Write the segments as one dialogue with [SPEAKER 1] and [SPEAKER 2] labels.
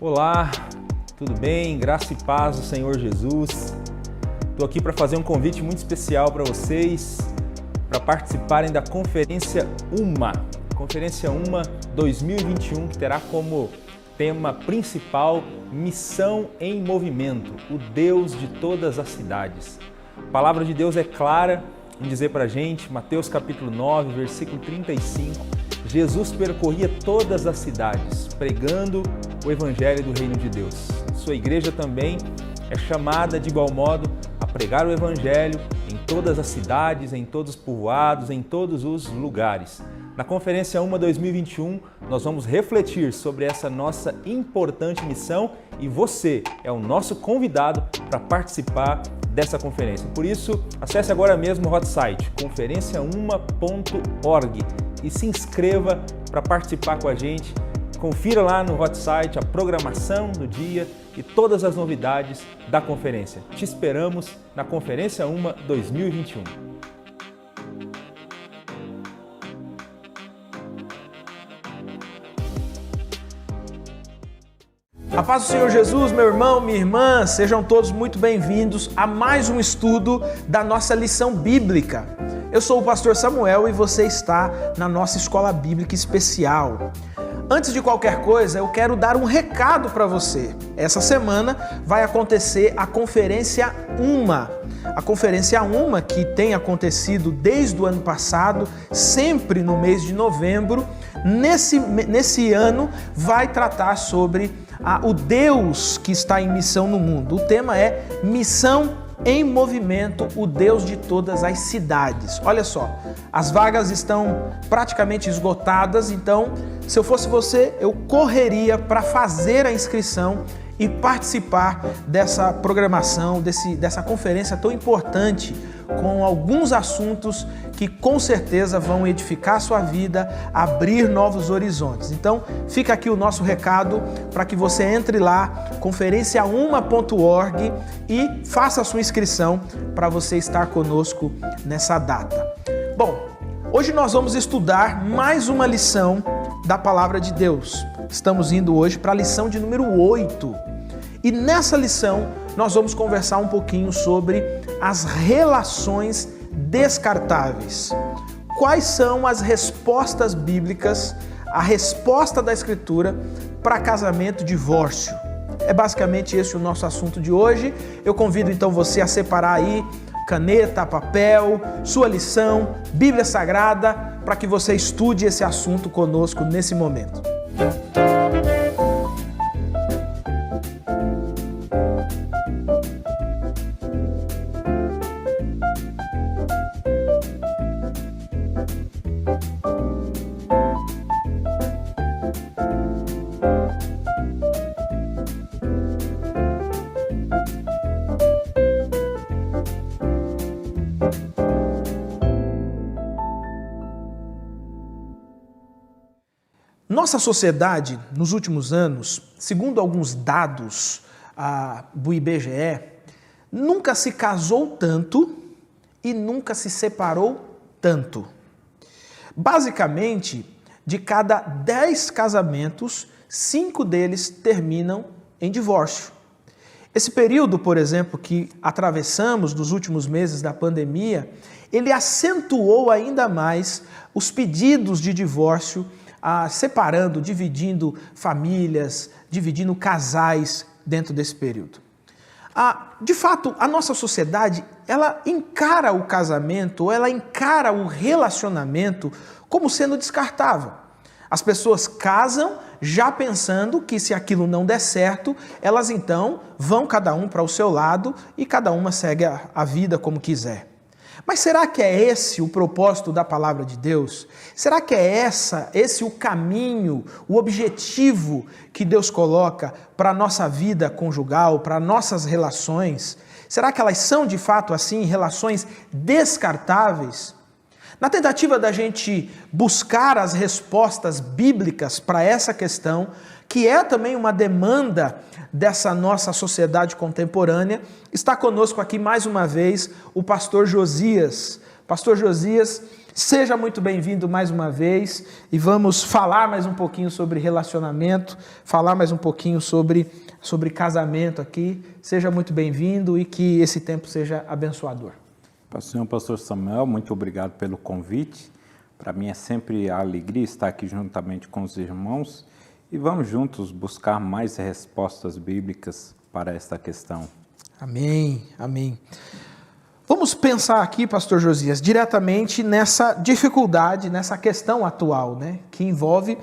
[SPEAKER 1] Olá, tudo bem? Graça e paz do Senhor Jesus. Estou aqui para fazer um convite muito especial para vocês, para participarem da Conferência UMA. Conferência UMA 2021, que terá como tema principal Missão em Movimento, o Deus de todas as cidades. A palavra de Deus é clara em dizer para a gente, Mateus capítulo 9, versículo 35, Jesus percorria todas as cidades, pregando o Evangelho do Reino de Deus. Sua igreja também é chamada de igual modo a pregar o Evangelho em todas as cidades, em todos os povoados, em todos os lugares. Na Conferência UMA 2021, nós vamos refletir sobre essa nossa importante missão e você é o nosso convidado para participar dessa conferência. Por isso, acesse agora mesmo o hot site conferenciauma.org e se inscreva para participar com a gente. Confira lá no hot site a programação do dia e todas as novidades da conferência. Te esperamos na Conferência UMA 2021.
[SPEAKER 2] A paz do Senhor Jesus, meu irmão, minha irmã, sejam todos muito bem-vindos a mais um estudo da nossa lição bíblica. Eu sou o pastor Samuel e você está na nossa escola bíblica especial. Antes de qualquer coisa, eu quero dar um recado para você. Essa semana vai acontecer a Conferência UMA. A Conferência UMA, que tem acontecido desde o ano passado, sempre no mês de novembro, nesse ano vai tratar sobre o Deus que está em missão no mundo. O tema é Missão em Movimento, o Deus de todas as cidades. Olha só, as vagas estão praticamente esgotadas, então, se eu fosse você, eu correria para fazer a inscrição e participar dessa programação, dessa conferência tão importante, com alguns assuntos que com certeza vão edificar a sua vida, abrir novos horizontes. Então, fica aqui o nosso recado para que você entre lá, conferenciauma.org, e faça a sua inscrição para você estar conosco nessa data. Bom, hoje nós vamos estudar mais uma lição da Palavra de Deus. Estamos indo hoje para a lição de número 8. E nessa lição nós vamos conversar um pouquinho sobre as relações descartáveis. Quais são as respostas bíblicas, a resposta da Escritura para casamento e divórcio? É basicamente esse o nosso assunto de hoje. Eu convido então você a separar aí caneta, papel, sua lição, Bíblia Sagrada, para que você estude esse assunto conosco nesse momento. Nossa sociedade, nos últimos anos, segundo alguns dados do IBGE, nunca se casou tanto e nunca se separou tanto. Basicamente, de cada 10 casamentos, 5 deles terminam em divórcio. Esse período, por exemplo, que atravessamos nos últimos meses da pandemia, ele acentuou ainda mais os pedidos de divórcio, separando, dividindo famílias, dividindo casais dentro desse período. De fato, a nossa sociedade, ela encara o casamento, ela encara o relacionamento como sendo descartável. As pessoas casam já pensando que se aquilo não der certo, elas então vão cada um para o seu lado e cada uma segue a vida como quiser. Mas será que é esse o propósito da palavra de Deus? Será que é esse o caminho, o objetivo que Deus coloca para a nossa vida conjugal, para nossas relações? Será que elas são de fato assim, relações descartáveis? Na tentativa da gente buscar as respostas bíblicas para essa questão, que é também uma demanda dessa nossa sociedade contemporânea, está conosco aqui mais uma vez o pastor Josias. Pastor Josias, seja muito bem-vindo mais uma vez e vamos falar mais um pouquinho sobre relacionamento, falar mais um pouquinho sobre casamento aqui. Seja muito bem-vindo e que esse tempo seja abençoador.
[SPEAKER 3] Senhor Pastor Samuel, muito obrigado pelo convite. Para mim é sempre a alegria estar aqui juntamente com os irmãos e vamos juntos buscar mais respostas bíblicas para esta questão.
[SPEAKER 2] Amém, amém. Vamos pensar aqui, Pastor Josias, diretamente nessa dificuldade, nessa questão atual, né, que envolve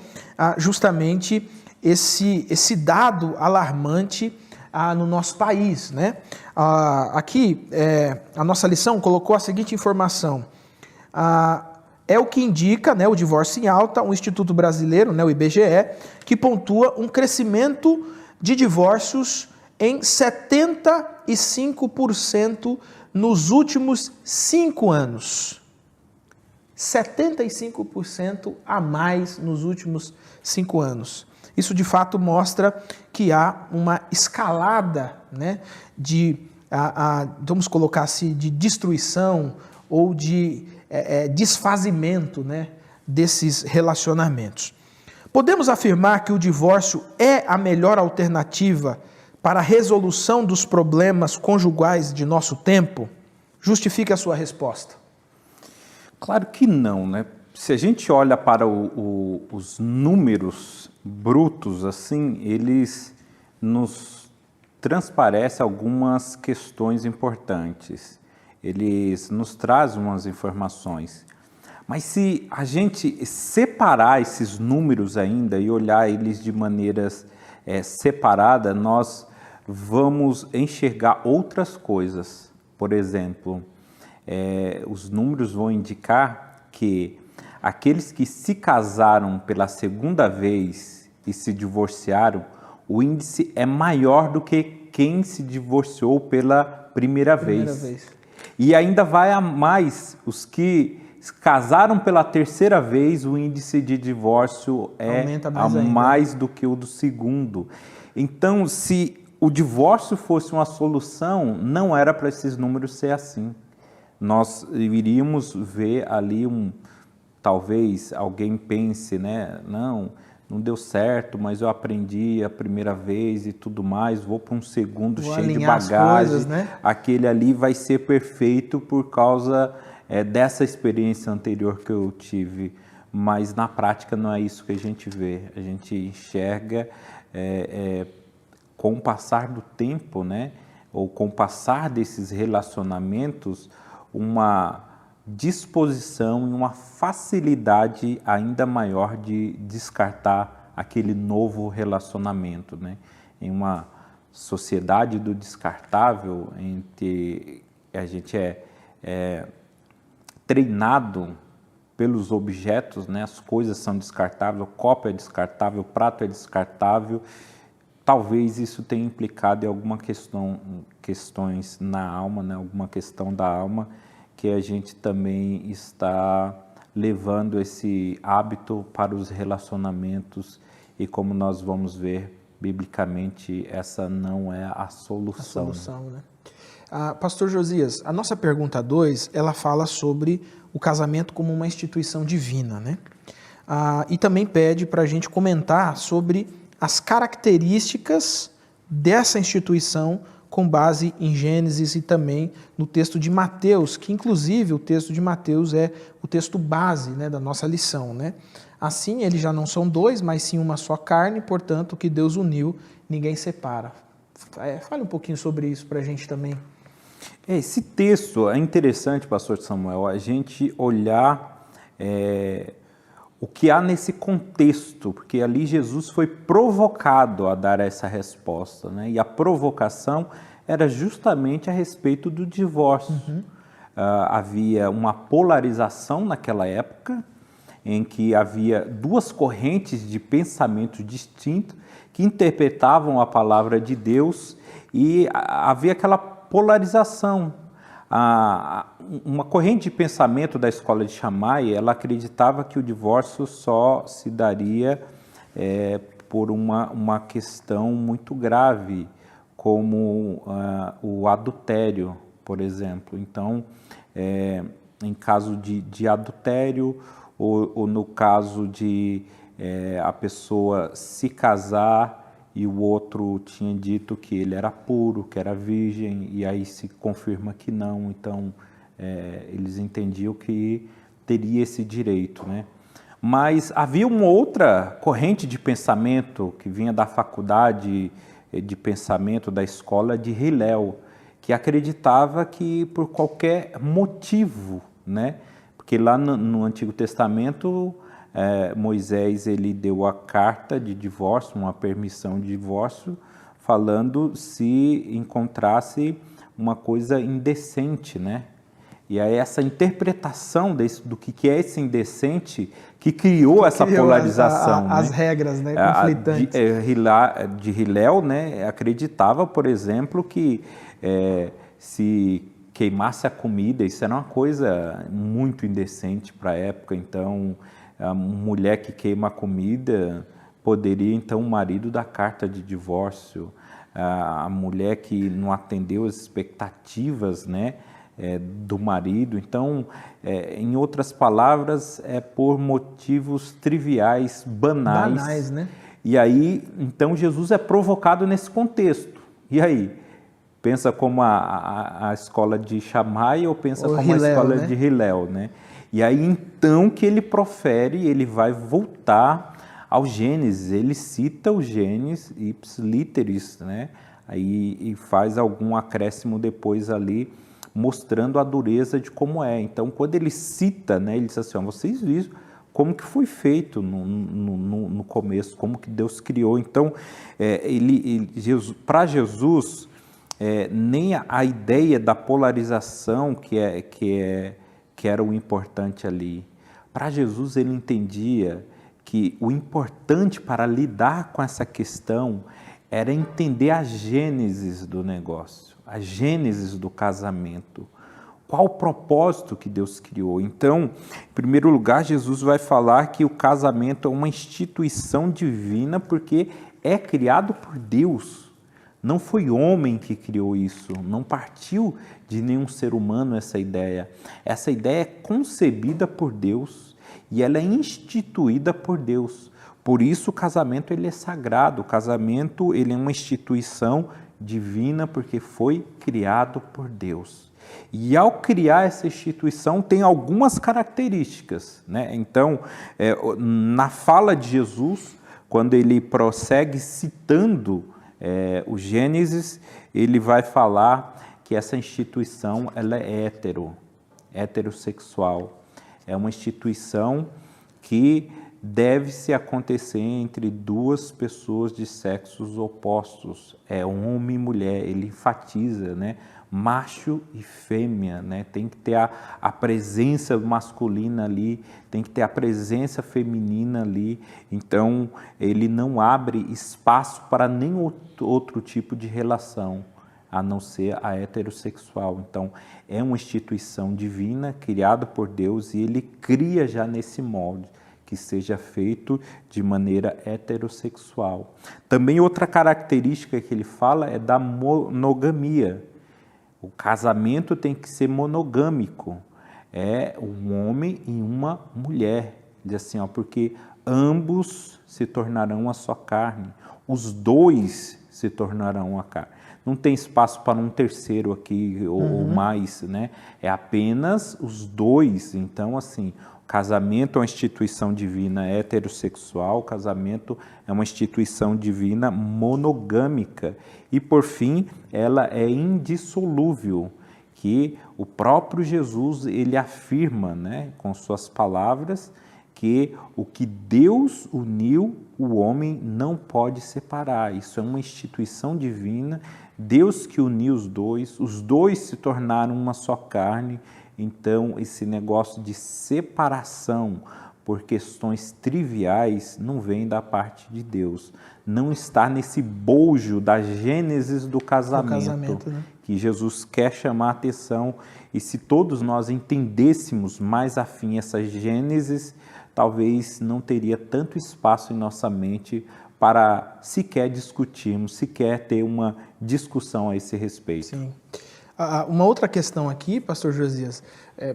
[SPEAKER 2] justamente esse dado alarmante no nosso país, né? Aqui, a nossa lição colocou a seguinte informação. É o que indica, né, o divórcio em alta, um Instituto Brasileiro, né, o IBGE, que pontua um crescimento de divórcios em 75% nos últimos 5 anos. 75% a mais nos últimos 5 anos. Isso, de fato, mostra que há uma escalada, né, vamos colocar assim, de destruição ou de desfazimento, né, desses relacionamentos. Podemos afirmar que o divórcio é a melhor alternativa para a resolução dos problemas conjugais de nosso tempo? Justifique a sua resposta.
[SPEAKER 3] Claro que não, né? Se a gente olha para os números brutos, assim, eles nos transparecem algumas questões importantes. Eles nos trazem umas informações. Mas se a gente separar esses números ainda e olhar eles de maneiras separadas, nós vamos enxergar outras coisas. Por exemplo, os números vão indicar que aqueles que se casaram pela segunda vez e se divorciaram, o índice é maior do que quem se divorciou pela primeira vez. E ainda vai a mais, os que se casaram pela terceira vez, o índice de divórcio é mais do que o do segundo. Então, se o divórcio fosse uma solução, não era para esses números ser assim. Nós iríamos ver ali talvez alguém pense, né? Não deu certo, mas eu aprendi a primeira vez e tudo mais, vou para um segundo cheio de bagagem.
[SPEAKER 2] Coisas, né?
[SPEAKER 3] Aquele ali vai ser perfeito por causa dessa experiência anterior que eu tive. Mas na prática não é isso que a gente vê. A gente enxerga com o passar do tempo, né? Ou com o passar desses relacionamentos, uma disposição e uma facilidade ainda maior de descartar aquele novo relacionamento, né? Em uma sociedade do descartável, em que a gente é treinado pelos objetos, né? As coisas são descartáveis, o copo é descartável, o prato é descartável. Talvez isso tenha implicado em alguma questões na alma, né? Alguma questão da alma, que a gente também está levando esse hábito para os relacionamentos e, como nós vamos ver biblicamente, essa não é a solução.
[SPEAKER 2] Né? Pastor Josias, a nossa pergunta 2, ela fala sobre o casamento como uma instituição divina, né? E também pede para a gente comentar sobre as características dessa instituição com base em Gênesis e também no texto de Mateus, que inclusive o texto de Mateus é o texto base, né, da nossa lição, né? Assim, eles já não são dois, mas sim uma só carne, portanto, o que Deus uniu, ninguém separa. Fale um pouquinho sobre isso para a gente também.
[SPEAKER 3] Esse texto é interessante, pastor Samuel, a gente olhar o que há nesse contexto, porque ali Jesus foi provocado a dar essa resposta, né? E a provocação era justamente a respeito do divórcio. Havia uma polarização naquela época, em que havia duas correntes de pensamento distintos que interpretavam a palavra de Deus e havia aquela polarização. Uma corrente de pensamento da escola de Shammai, ela acreditava que o divórcio só se daria por uma questão muito grave, como o adultério, por exemplo. Então, em caso de adultério, ou no caso de a pessoa se casar e o outro tinha dito que ele era puro, que era virgem, e aí se confirma que não, então eles entendiam que teria esse direito, né? Mas havia uma outra corrente de pensamento que vinha da faculdade de pensamento da escola de Hillel, que acreditava que por qualquer motivo, né? Porque lá no Antigo Testamento, Moisés ele deu a carta de divórcio, uma permissão de divórcio, falando se encontrasse uma coisa indecente, né? E aí essa interpretação do que é esse indecente que criou essa polarização.
[SPEAKER 2] As regras, né, conflitantes.
[SPEAKER 3] De Hillel, né, acreditava, por exemplo, que se queimasse a comida, isso era uma coisa muito indecente para a época, então a mulher que queima a comida poderia então o marido dar carta de divórcio, a mulher que não atendeu as expectativas, né, do marido. Então, em outras palavras, é por motivos triviais, banais,
[SPEAKER 2] né?
[SPEAKER 3] E aí, então, Jesus é provocado nesse contexto. E aí? Pensa como a escola de Shammai ou pensa como Hillel, a escola, né, de Hillel, né? E aí, então, que ele profere, ele vai voltar ao Gênesis. Ele cita o Gênesis ipsis literis, né? Aí, e faz algum acréscimo depois ali, mostrando a dureza de como é. Então, quando ele cita, né, ele diz assim, vocês viram como que foi feito no começo, como que Deus criou. Então, para Jesus, nem a ideia da polarização que era o importante ali. Para Jesus, ele entendia que o importante para lidar com essa questão era entender a gênese do negócio, a gênese do casamento. Qual o propósito que Deus criou? Então, em primeiro lugar, Jesus vai falar que o casamento é uma instituição divina porque é criado por Deus. Não foi homem que criou isso, não partiu de nenhum ser humano essa ideia. Essa ideia é concebida por Deus e ela é instituída por Deus. Por isso o casamento ele é sagrado, o casamento ele é uma instituição divina porque foi criado por Deus. E ao criar essa instituição tem algumas características, né? Então, na fala de Jesus, quando ele prossegue citando o Gênesis, ele vai falar que essa instituição ela é heterossexual. É uma instituição que deve-se acontecer entre duas pessoas de sexos opostos, homem e mulher, ele enfatiza, né? Macho e fêmea, né? Tem que ter a presença masculina ali, tem que ter a presença feminina ali, então ele não abre espaço para nenhum outro tipo de relação, a não ser a heterossexual. Então é uma instituição divina, criada por Deus, e ele cria já nesse molde, que seja feito de maneira heterossexual. Também outra característica que ele fala é da monogamia. O casamento tem que ser monogâmico, é um homem e uma mulher. Diz assim, porque ambos se tornarão a sua carne, os dois se tornarão a carne. Não tem espaço para um terceiro aqui ou mais, né? É apenas os dois. Então, assim, o casamento é uma instituição divina heterossexual, o casamento é uma instituição divina monogâmica. E, por fim, ela é indissolúvel, que o próprio Jesus ele afirma, né, com suas palavras, que o que Deus uniu, o homem não pode separar. Isso é uma instituição divina, Deus que uniu os dois se tornaram uma só carne. Então, esse negócio de separação por questões triviais não vem da parte de Deus. Não está nesse bojo da gênese do casamento, né? Que Jesus quer chamar a atenção. E se todos nós entendêssemos mais afim essa gênese, talvez não teria tanto espaço em nossa mente para sequer discutirmos, sequer ter uma discussão a esse respeito.
[SPEAKER 2] Sim. Uma outra questão aqui, pastor Josias,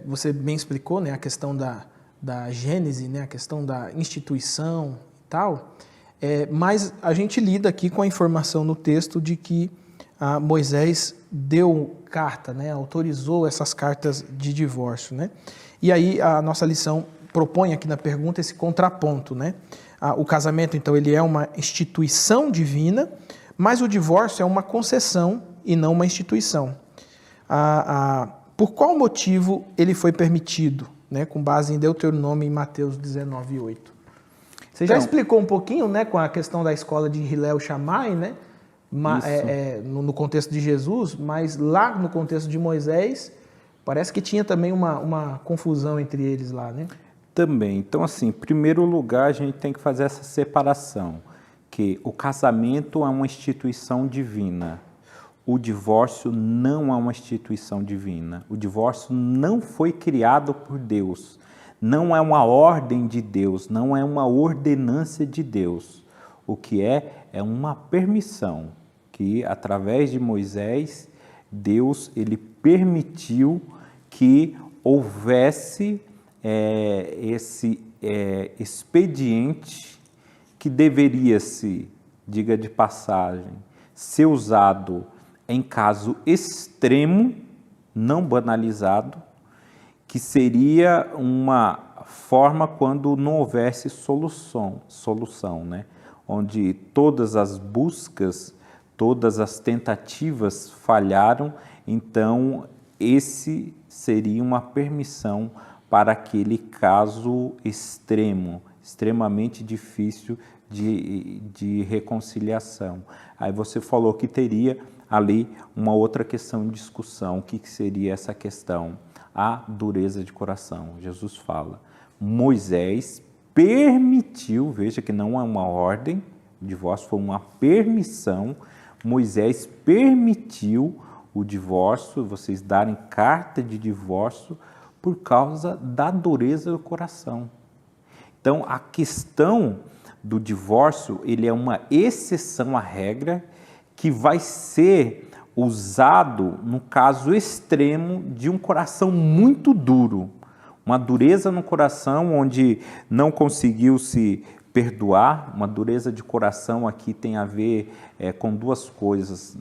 [SPEAKER 2] você bem explicou, né, a questão da Gênese, né, a questão da instituição e tal, mas a gente lida aqui com a informação no texto de que Moisés deu carta, né, autorizou essas cartas de divórcio, né? E aí a nossa lição propõe aqui na pergunta esse contraponto, né? O casamento, então, ele é uma instituição divina, mas o divórcio é uma concessão e não uma instituição. Por qual motivo ele foi permitido, né, com base em Deuteronômio e Mateus 19:8? Você já explicou um pouquinho, né, com a questão da escola de Hillel Shammai, né, no contexto de Jesus, mas lá no contexto de Moisés, parece que tinha também uma confusão entre eles lá, né?
[SPEAKER 3] Também. Então, assim, em primeiro lugar, a gente tem que fazer essa separação, que o casamento é uma instituição divina. O divórcio não é uma instituição divina. O divórcio não foi criado por Deus. Não é uma ordem de Deus, não é uma ordenância de Deus. O que é uma permissão que, através de Moisés, Deus ele permitiu que houvesse esse expediente que deveria-se, diga de passagem, ser usado em caso extremo, não banalizado, que seria uma forma quando não houvesse solução, né? Onde todas as buscas, todas as tentativas falharam, então esse seria uma permissão para aquele caso extremo, extremamente difícil de reconciliação. Aí você falou que teria ali uma outra questão em discussão. O que seria essa questão? A dureza de coração. Jesus fala, Moisés permitiu, veja que não é uma ordem, o divórcio foi uma permissão, Moisés permitiu o divórcio, vocês darem carta de divórcio por causa da dureza do coração. Então, a questão do divórcio, ele é uma exceção à regra que vai ser usado no caso extremo de um coração muito duro, uma dureza no coração onde não conseguiu se perdoar. Uma dureza de coração aqui tem a ver com duas coisas,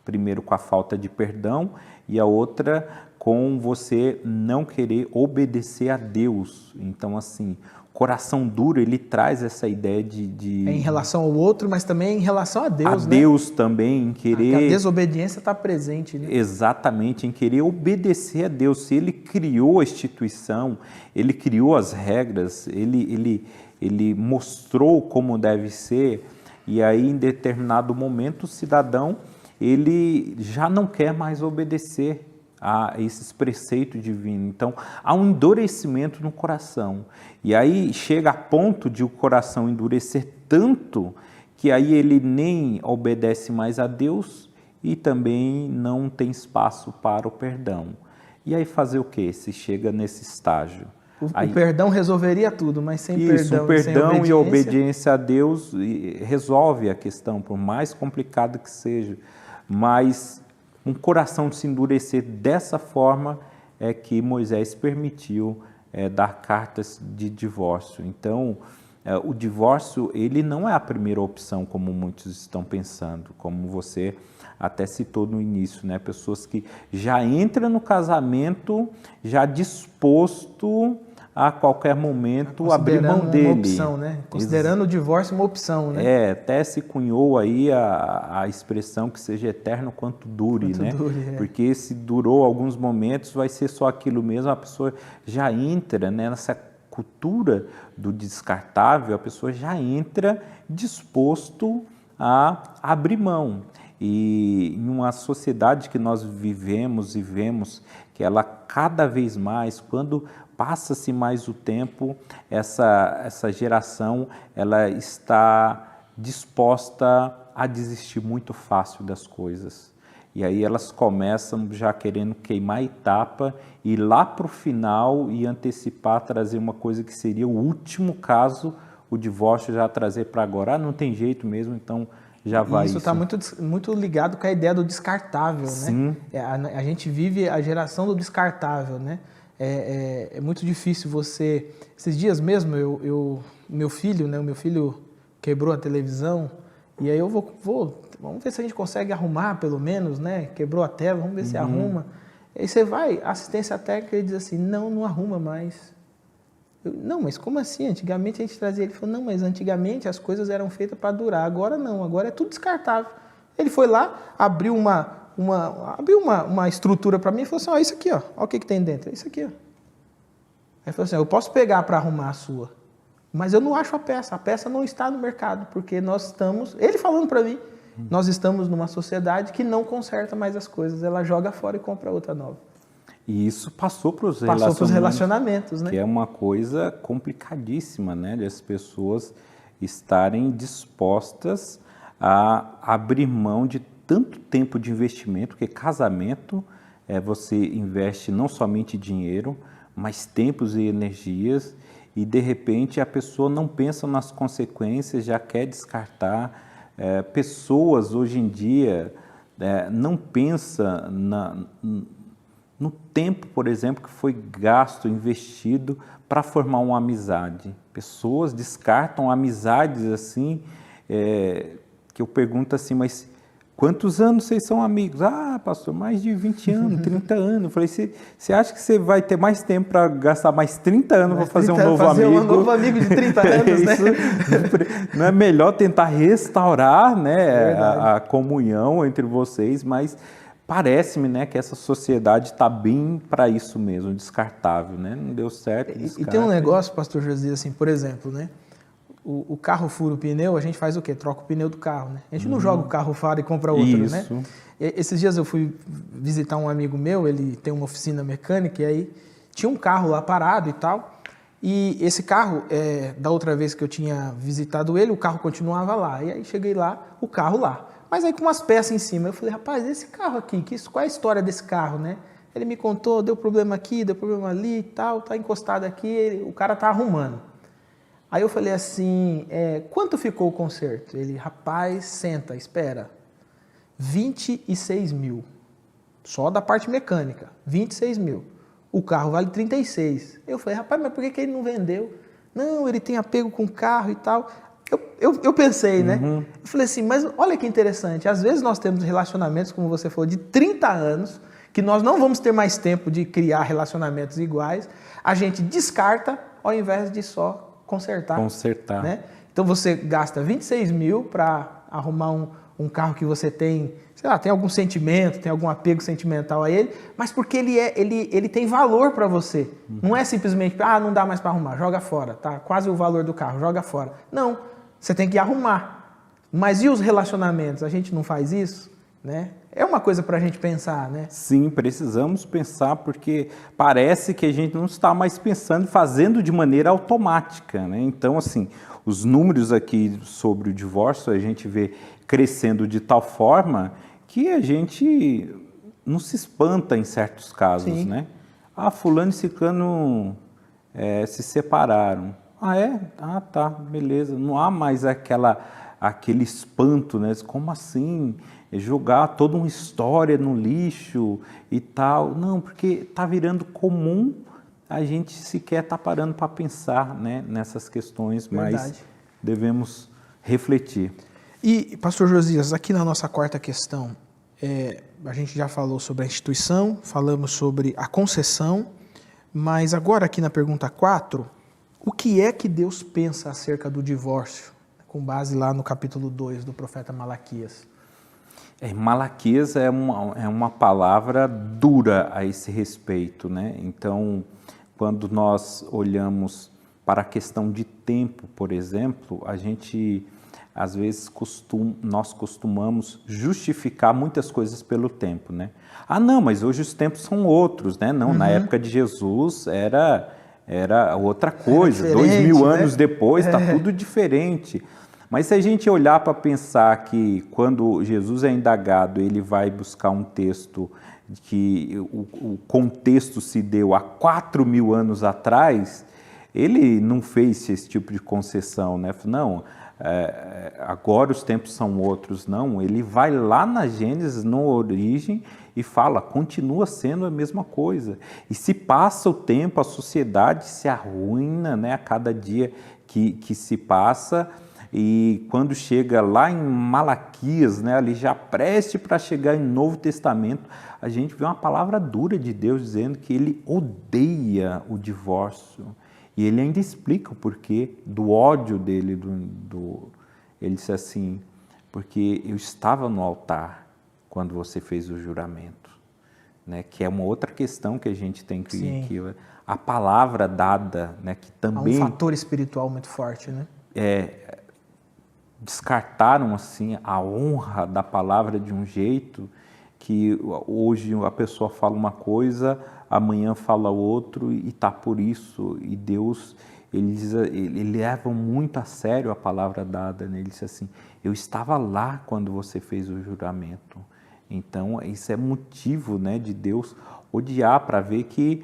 [SPEAKER 3] primeiro com a falta de perdão e a outra com você não querer obedecer a Deus. Então, assim, coração duro, ele traz essa ideia de
[SPEAKER 2] em relação ao outro, mas também em relação a Deus,
[SPEAKER 3] né? A Deus também, em querer...
[SPEAKER 2] A desobediência está presente, né?
[SPEAKER 3] Exatamente, em querer obedecer a Deus. Se ele criou a instituição, ele criou as regras, ele mostrou como deve ser, e aí em determinado momento o cidadão, ele já não quer mais obedecer a esses preceitos divinos. Então, há um endurecimento no coração. E aí chega a ponto de o coração endurecer tanto que aí ele nem obedece mais a Deus e também não tem espaço para o perdão. E aí fazer o quê? Se chega nesse estágio?
[SPEAKER 2] O perdão resolveria tudo, mas sem perdão,
[SPEAKER 3] o perdão e a obediência a Deus resolve a questão, por mais complicado que seja. Mas um coração se endurecer dessa forma é que Moisés permitiu dar cartas de divórcio. Então, o divórcio ele não é a primeira opção, como muitos estão pensando, como você até citou no início, né? Pessoas que já entram no casamento já disposto a qualquer momento abrir mão dele.
[SPEAKER 2] Uma opção, né? Considerando o divórcio uma opção, né?
[SPEAKER 3] Até se cunhou aí a expressão que seja eterno quanto dure, né? Porque se durou alguns momentos, vai ser só aquilo mesmo, a pessoa já entra, né, nessa cultura do descartável, a pessoa já entra disposto a abrir mão. E em uma sociedade que nós vivemos e vemos que ela cada vez mais, quando passa-se mais o tempo, essa geração ela está disposta a desistir muito fácil das coisas. E aí elas começam já querendo queimar a etapa e lá para o final e antecipar, trazer uma coisa que seria o último caso, o divórcio já trazer para agora. Não tem jeito mesmo, então já vai
[SPEAKER 2] isso. Isso está muito ligado com a ideia do descartável,
[SPEAKER 3] Sim.
[SPEAKER 2] né? A gente vive a geração do descartável, né? É muito difícil você... Esses dias mesmo, meu filho, né? O meu filho quebrou a televisão e aí eu vamos ver se a gente consegue arrumar pelo menos, né? Quebrou a tela, vamos ver se arruma. Aí você vai, assistência técnica, ele diz assim, não arruma mais. Não, mas como assim? Antigamente a gente trazia, ele falou, não, mas antigamente as coisas eram feitas para durar, agora não, agora é tudo descartável. Ele foi lá, abriu uma estrutura para mim e falou assim, ó, isso aqui, ó o que tem dentro, é isso aqui, ó. Aí ele falou assim, eu posso pegar para arrumar a sua, mas eu não acho a peça não está no mercado, porque nós estamos, ele falando para mim, nós estamos numa sociedade que não conserta mais as coisas, ela joga fora e compra outra nova.
[SPEAKER 3] E isso passou para os
[SPEAKER 2] relacionamentos, né?
[SPEAKER 3] Que é uma coisa complicadíssima, né? De as pessoas estarem dispostas a abrir mão de tanto tempo de investimento, porque casamento, você investe não somente dinheiro, mas tempos e energias, e de repente a pessoa não pensa nas consequências, já quer descartar. Pessoas hoje em dia não pensam no tempo, por exemplo, que foi gasto, investido para formar uma amizade. Pessoas descartam amizades assim, que eu pergunto assim, mas quantos anos vocês são amigos? Ah, pastor, mais de 20 anos, 30 anos. Eu falei, você acha que você vai ter mais tempo para gastar mais 30 anos para fazer um novo amigo?
[SPEAKER 2] Fazer um novo amigo de 30 anos, né?
[SPEAKER 3] Não é melhor tentar restaurar, né, a comunhão entre vocês, mas parece-me, né, que essa sociedade está bem para isso mesmo, descartável, né? Não deu certo, descarta.
[SPEAKER 2] E tem um negócio, pastor Josias, assim, por exemplo, né? O carro fura o pneu, a gente faz o quê? Troca o pneu do carro, né? A gente não joga o carro fora e compra outro, né? Esses dias eu fui visitar um amigo meu, ele tem uma oficina mecânica, e aí tinha um carro lá parado e tal, e esse carro, da outra vez que eu tinha visitado ele, o carro continuava lá, e aí cheguei lá, o carro lá. Mas aí com umas peças em cima, eu falei, rapaz, esse carro aqui, qual é a história desse carro, né? Ele me contou, deu problema aqui, deu problema ali e tal, tá encostado aqui, o cara tá arrumando. Aí eu falei assim, quanto ficou o conserto? Ele, rapaz, senta, espera, 26 mil, só da parte mecânica, 26 mil. O carro vale 36. Eu falei, rapaz, mas por que ele não vendeu? Não, ele tem apego com o carro e tal. Eu pensei, né? Eu falei assim, mas olha que interessante, às vezes nós temos relacionamentos, como você falou, de 30 anos, que nós não vamos ter mais tempo de criar relacionamentos iguais, a gente descarta ao invés de só consertar. Né? Então você gasta 26 mil para arrumar um carro que você tem, sei lá, tem algum sentimento, tem algum apego sentimental a ele, mas porque ele tem valor para você. Não é simplesmente, não dá mais para arrumar, joga fora, tá? Quase o valor do carro, joga fora. Não, você tem que arrumar. Mas e os relacionamentos? A gente não faz isso, né? É uma coisa para a gente pensar, né?
[SPEAKER 3] Sim, precisamos pensar, porque parece que a gente não está mais pensando, fazendo de maneira automática, né? Então, assim, os números aqui sobre o divórcio, a gente vê crescendo de tal forma que a gente não se espanta em certos casos,
[SPEAKER 2] Sim.
[SPEAKER 3] né? Fulano e ciclano se separaram. Tá, beleza. Não há mais aquele espanto, né? Como assim? Jogar toda uma história no lixo e tal. Não, porque está virando comum, a gente sequer está parando para pensar, né, nessas questões, mas devemos refletir.
[SPEAKER 2] E, pastor Josias, aqui na nossa quarta questão, a gente já falou sobre a instituição, falamos sobre a concessão, mas agora aqui na pergunta 4, o que é que Deus pensa acerca do divórcio, com base lá no capítulo 2 do profeta Malaquias?
[SPEAKER 3] Malaquias é uma palavra dura a esse respeito, né? Então, quando nós olhamos para a questão de tempo, por exemplo, a gente, às vezes, nós costumamos justificar muitas coisas pelo tempo, né? Não, mas hoje os tempos são outros, né? Não, na época de Jesus era outra coisa, 2000 anos depois está tudo diferente. Mas se a gente olhar para pensar que quando Jesus é indagado, ele vai buscar um texto que o contexto se deu há 4.000 anos atrás, ele não fez esse tipo de concessão, né? Não, agora os tempos são outros, não. Ele vai lá na Gênesis, na origem, e fala, continua sendo a mesma coisa. E se passa o tempo, a sociedade se arruína, né, a cada dia que se passa, e quando chega lá em Malaquias, né, ali já preste para chegar em Novo Testamento, a gente vê uma palavra dura de Deus dizendo que ele odeia o divórcio. E ele ainda explica o porquê do ódio dele. Ele disse assim, porque eu estava no altar quando você fez o juramento, né? Que é uma outra questão que a gente tem que a palavra dada, né? Que também
[SPEAKER 2] há um fator espiritual muito forte, né?
[SPEAKER 3] Descartaram assim a honra da palavra de um jeito que hoje a pessoa fala uma coisa, amanhã fala outro e tá por isso. E Deus, ele leva muito a sério a palavra dada, né? Ele disse assim, eu estava lá quando você fez o juramento. Então isso é motivo, né, de Deus odiar, para ver que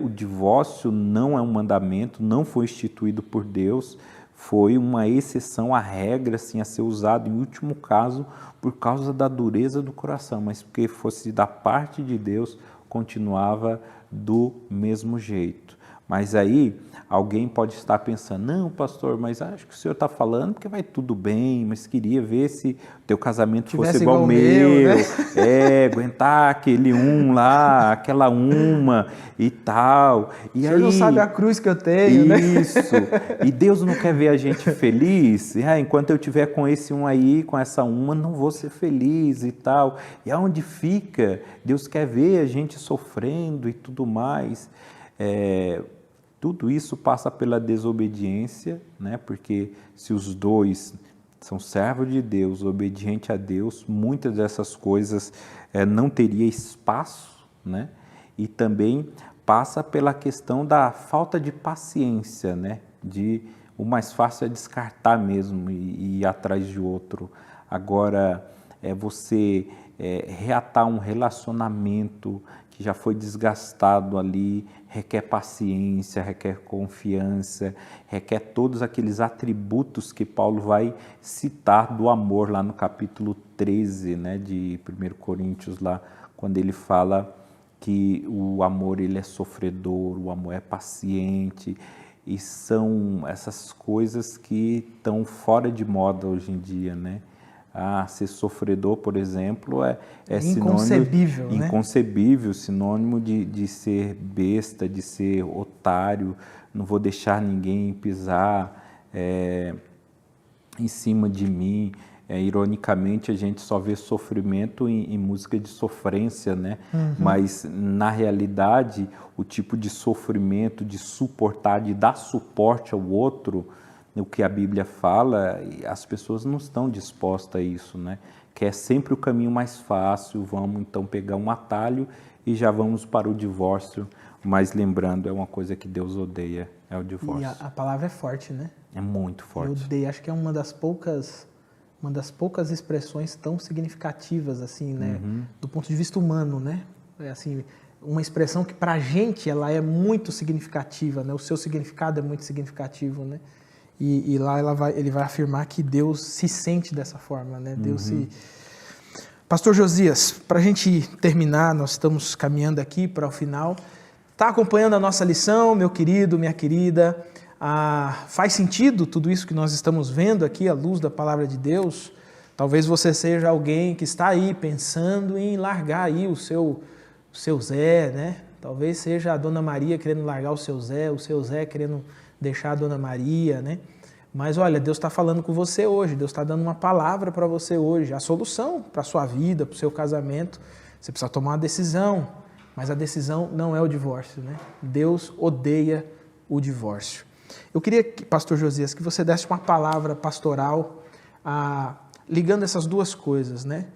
[SPEAKER 3] o divórcio não é um mandamento, não foi instituído por Deus, foi uma exceção à regra, assim, a ser usado em último caso por causa da dureza do coração, mas porque fosse da parte de Deus, continuava do mesmo jeito. Mas aí alguém pode estar pensando, não, pastor, mas acho que o senhor está falando porque vai tudo bem, mas queria ver se o teu casamento fosse igual ao meu, né? Aguentar aquele lá, aquela uma e tal. E
[SPEAKER 2] o senhor não sabe a cruz que eu tenho, né?
[SPEAKER 3] Isso, e Deus não quer ver a gente feliz, enquanto eu estiver com esse um aí, com essa uma, não vou ser feliz e tal. E aonde fica? Deus quer ver a gente sofrendo e tudo mais. Tudo isso passa pela desobediência, né? Porque se os dois são servos de Deus, obedientes a Deus, muitas dessas coisas não teria espaço, né? E também passa pela questão da falta de paciência, né? O mais fácil é descartar mesmo e ir atrás de outro. Agora, você reatar um relacionamento que já foi desgastado ali, requer paciência, requer confiança, requer todos aqueles atributos que Paulo vai citar do amor lá no capítulo 13, né, de 1 Coríntios, lá, quando ele fala que o amor ele é sofredor, o amor é paciente, e são essas coisas que estão fora de moda hoje em dia, né? Ser sofredor, por exemplo, é
[SPEAKER 2] inconcebível,
[SPEAKER 3] sinônimo,
[SPEAKER 2] né?
[SPEAKER 3] Inconcebível, sinônimo de ser besta, de ser otário, não vou deixar ninguém pisar em cima de mim. Ironicamente, a gente só vê sofrimento em música de sofrência, né?
[SPEAKER 2] Uhum.
[SPEAKER 3] Mas, na realidade, o tipo de sofrimento, de suportar, de dar suporte ao outro, o que a Bíblia fala, as pessoas não estão dispostas a isso, né? Que é sempre o caminho mais fácil, vamos então pegar um atalho e já vamos para o divórcio. Mas lembrando, é uma coisa que Deus odeia, é o divórcio.
[SPEAKER 2] E a palavra é forte, né?
[SPEAKER 3] É muito forte.
[SPEAKER 2] Eu odeio, acho que é uma das poucas expressões tão significativas, assim, né?
[SPEAKER 3] Uhum.
[SPEAKER 2] Do ponto de vista humano, né? É assim, uma expressão que pra gente ela é muito significativa, né? O seu significado é muito significativo, né? E lá ele vai afirmar que Deus se sente dessa forma, né?
[SPEAKER 3] Uhum.
[SPEAKER 2] Pastor Josias, para a gente terminar, nós estamos caminhando aqui para o final. Está acompanhando a nossa lição, meu querido, minha querida? Faz sentido tudo isso que nós estamos vendo aqui à luz da palavra de Deus? Talvez você seja alguém que está aí pensando em largar aí o seu Zé, né? Talvez seja a Dona Maria querendo largar o seu Zé querendo deixar a Dona Maria, né? Mas olha, Deus está falando com você hoje, Deus está dando uma palavra para você hoje, a solução para a sua vida, para o seu casamento. Você precisa tomar uma decisão, mas a decisão não é o divórcio, né? Deus odeia o divórcio. Eu queria, pastor Josias, que você desse uma palavra pastoral ligando essas duas coisas, né?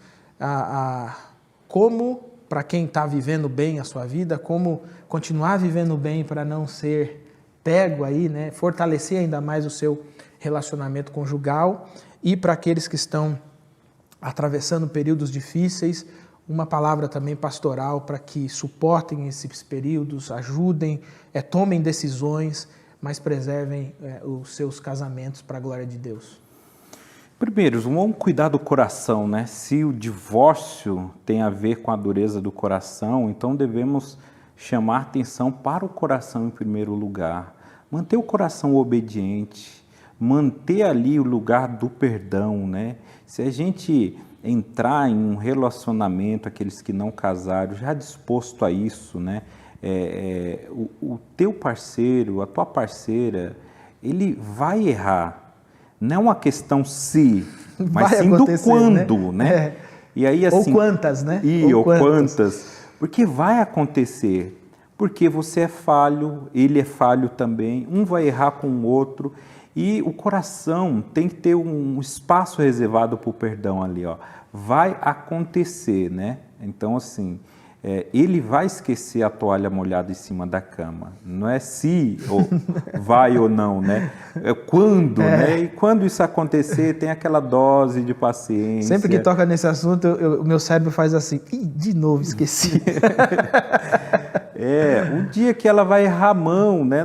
[SPEAKER 2] Como, para quem está vivendo bem a sua vida, como continuar vivendo bem para não ser pego aí, né? Fortalecer ainda mais o seu relacionamento conjugal, e para aqueles que estão atravessando períodos difíceis, uma palavra também pastoral para que suportem esses períodos, ajudem, tomem decisões, mas preservem os seus casamentos para a glória de Deus?
[SPEAKER 3] Primeiro, vamos cuidar do coração, né? Se o divórcio tem a ver com a dureza do coração, então devemos chamar atenção para o coração em primeiro lugar. Manter o coração obediente, manter ali o lugar do perdão, né? Se a gente entrar em um relacionamento, aqueles que não casaram, já disposto a isso, né? O teu parceiro, a tua parceira, ele vai errar. Não é uma questão se, mas sim do quando, né? E aí, assim,
[SPEAKER 2] ou quantas, né?
[SPEAKER 3] Ou quantas. Porque vai acontecer. Porque você é falho, ele é falho também, um vai errar com o outro. E o coração tem que ter um espaço reservado para o perdão ali, ó. Vai acontecer, né? Então, assim, ele vai esquecer a toalha molhada em cima da cama. Não é se ou vai ou não, né? É quando, né? E quando isso acontecer, tem aquela dose de paciência.
[SPEAKER 2] Sempre que toca nesse assunto, o meu cérebro faz assim, ih, de novo, esqueci.
[SPEAKER 3] O dia que ela vai errar a mão, né,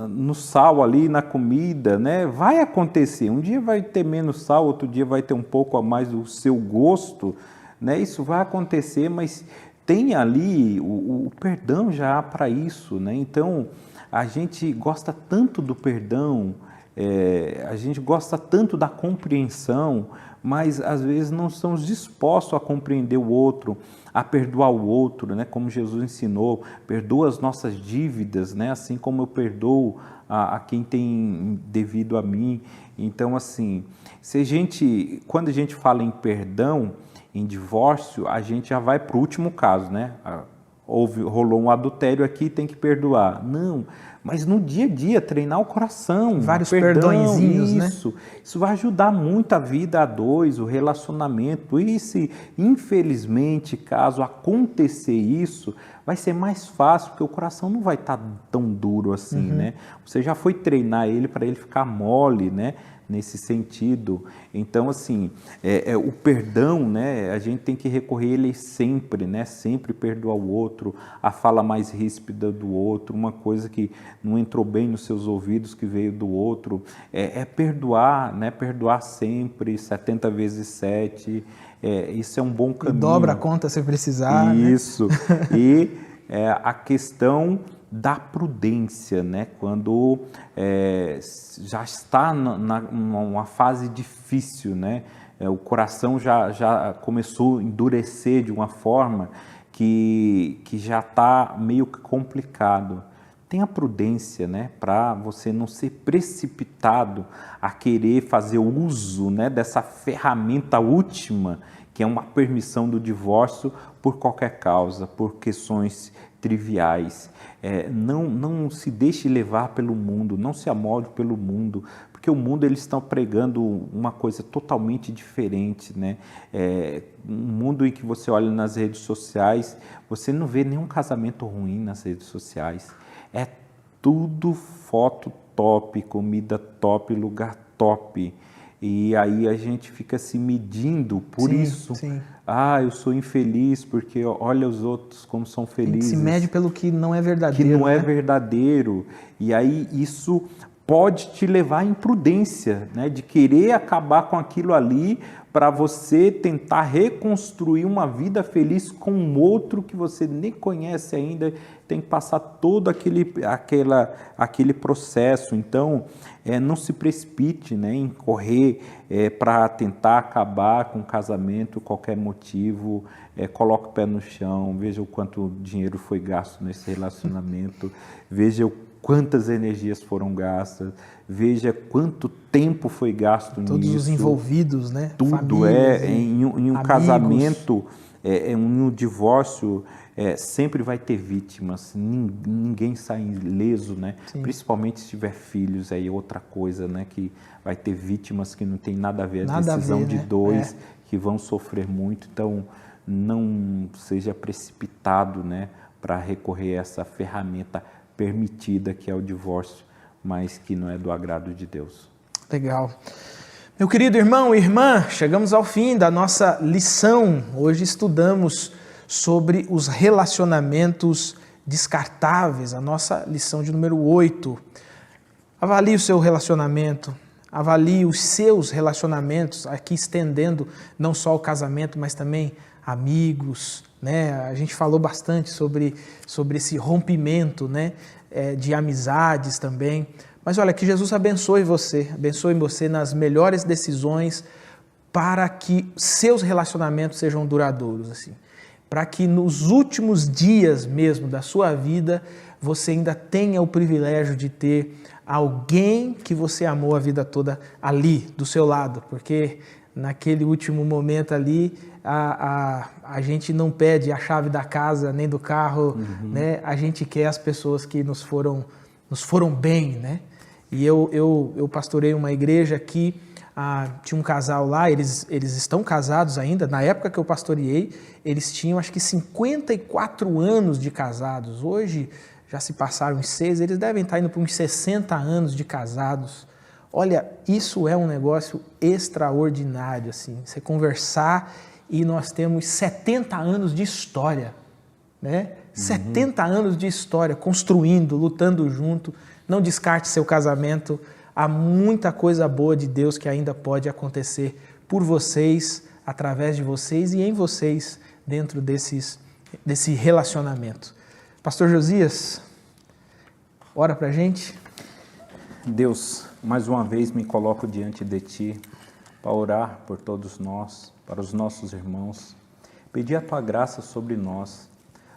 [SPEAKER 3] no sal ali, na comida, né, vai acontecer. Um dia vai ter menos sal, outro dia vai ter um pouco a mais do seu gosto, né, isso vai acontecer, mas tem ali o perdão já para isso, né, então a gente gosta tanto do perdão, a gente gosta tanto da compreensão, mas às vezes não estamos dispostos a compreender o outro, a perdoar o outro, né? Como Jesus ensinou, perdoa as nossas dívidas, né? Assim como eu perdoo a quem tem devido a mim. Então, assim, quando a gente fala em perdão, em divórcio, a gente já vai para o último caso, né? Rolou um adultério aqui, tem que perdoar. Não, mas no dia a dia, treinar o coração.
[SPEAKER 2] Vários perdõezinhos, né?
[SPEAKER 3] Isso vai ajudar muito a vida a dois, o relacionamento. E se, infelizmente, caso acontecer isso, vai ser mais fácil, porque o coração não vai estar tão duro assim, né? Você já foi treinar ele para ele ficar mole, né? Nesse sentido. Então, assim, o perdão, né, a gente tem que recorrer a ele sempre, né, sempre perdoar o outro, a fala mais ríspida do outro, uma coisa que não entrou bem nos seus ouvidos, que veio do outro, perdoar, né, perdoar sempre, 70 vezes 7, isso é um bom caminho.
[SPEAKER 2] E dobra a conta se precisar.
[SPEAKER 3] Isso, né? E a questão da prudência, né? Quando já está numa fase difícil, né? O coração já começou a endurecer de uma forma que já está meio que complicado. Tenha prudência, né? Para você não ser precipitado a querer fazer uso, né? Dessa ferramenta última, que é uma permissão do divórcio por qualquer causa, por questões triviais. Não se deixe levar pelo mundo, não se amolde pelo mundo, porque o mundo, eles estão pregando uma coisa totalmente diferente, né? Um mundo em que você olha nas redes sociais, você não vê nenhum casamento ruim nas redes sociais, é tudo foto top, comida top, lugar top. E aí a gente fica se medindo por isso.
[SPEAKER 2] Sim.
[SPEAKER 3] Eu sou infeliz porque olha os outros como são felizes.
[SPEAKER 2] A gente se mede pelo que não é verdadeiro.
[SPEAKER 3] Que não é verdadeiro. E aí isso pode te levar à imprudência, né? De querer acabar com aquilo ali para você tentar reconstruir uma vida feliz com um outro que você nem conhece ainda, tem que passar todo aquele processo. Então, não se precipite, né, em correr para tentar acabar com o casamento, qualquer motivo, coloque o pé no chão, veja o quanto dinheiro foi gasto nesse relacionamento, veja quantas energias foram gastas, veja quanto tempo foi gasto nisso.
[SPEAKER 2] Todos os envolvidos, né?
[SPEAKER 3] Tudo.
[SPEAKER 2] Famílias,
[SPEAKER 3] em um amigos. Casamento, em um divórcio, sempre vai ter vítimas, ninguém sai ileso, né?
[SPEAKER 2] Sim.
[SPEAKER 3] Principalmente se tiver filhos, aí outra coisa, né? Que vai ter vítimas que não tem nada a ver, a decisão de dois, que vão sofrer muito. Então, não seja precipitado, né? Para recorrer a essa ferramenta permitida que é o divórcio, mas que não é do agrado de Deus.
[SPEAKER 2] Legal. Meu querido irmão e irmã, chegamos ao fim da nossa lição. Hoje estudamos sobre os relacionamentos descartáveis, a nossa lição de número 8. Avalie o seu relacionamento, avalie os seus relacionamentos, aqui estendendo não só o casamento, mas também amigos, né? A gente falou bastante sobre esse rompimento, né? De amizades também. Mas olha, que Jesus abençoe você nas melhores decisões para que seus relacionamentos sejam duradouros, assim. Para que nos últimos dias mesmo da sua vida, você ainda tenha o privilégio de ter alguém que você amou a vida toda ali, do seu lado, porque naquele último momento ali, a gente não pede a chave da casa nem do carro, né? A gente quer as pessoas que nos foram bem, né? E eu pastorei uma igreja que tinha um casal lá, eles estão casados ainda. Na época que eu pastoreei, eles tinham acho que 54 anos de casados. Hoje já se passaram uns 6, eles devem estar indo para uns 60 anos de casados. Olha, isso é um negócio extraordinário, assim, você conversar e nós temos 70 anos de história, né? 70 anos de história, construindo, lutando junto. Não descarte seu casamento, há muita coisa boa de Deus que ainda pode acontecer por vocês, através de vocês e em vocês, dentro desse relacionamento. Pastor Josias, ora pra gente.
[SPEAKER 3] Deus, mais uma vez me coloco diante de Ti para orar por todos nós, para os nossos irmãos, pedir a Tua graça sobre nós,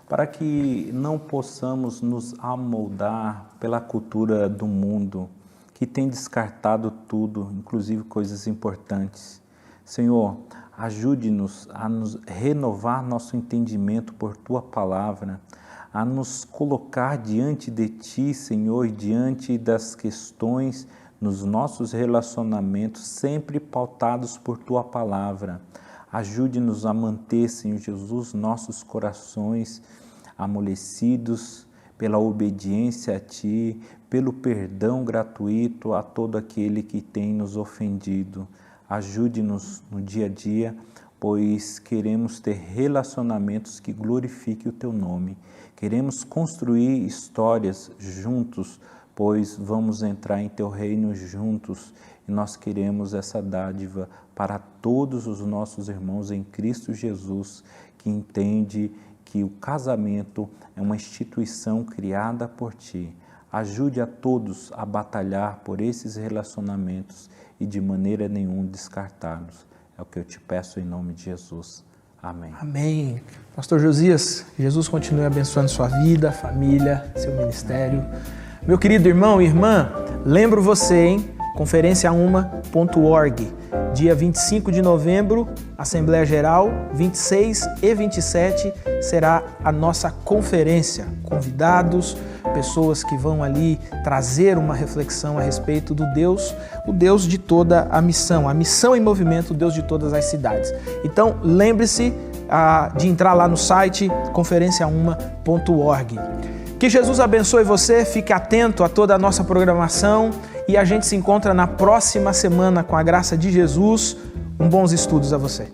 [SPEAKER 3] para que não possamos nos amoldar pela cultura do mundo, que tem descartado tudo, inclusive coisas importantes. Senhor, ajude-nos a nos renovar nosso entendimento por Tua palavra, a nos colocar diante de Ti, Senhor, diante das questões nos nossos relacionamentos, sempre pautados por Tua palavra. Ajude-nos a manter, Senhor Jesus, nossos corações amolecidos pela obediência a Ti, pelo perdão gratuito a todo aquele que tem nos ofendido. Ajude-nos no dia a dia, pois queremos ter relacionamentos que glorifiquem o Teu nome. Queremos construir histórias juntos, pois vamos entrar em Teu reino juntos e nós queremos essa dádiva para todos os nossos irmãos em Cristo Jesus, que entende que o casamento é uma instituição criada por Ti. Ajude a todos a batalhar por esses relacionamentos e de maneira nenhuma descartá-los. É o que eu Te peço em nome de Jesus. Amém.
[SPEAKER 2] Amém. Pastor Josias, Jesus continue abençoando sua vida, família, seu ministério. Meu querido irmão e irmã, lembro você, hein? conferenciauma.org, dia 25 de novembro, Assembleia Geral, 26 e 27 será a nossa conferência. Convidados, pessoas que vão ali trazer uma reflexão a respeito do Deus, o Deus de toda a missão em movimento, o Deus de todas as cidades. Então, lembre-se de entrar lá no site conferenciauma.org. Que Jesus abençoe você, fique atento a toda a nossa programação e a gente se encontra na próxima semana com a graça de Jesus. Bons estudos a você.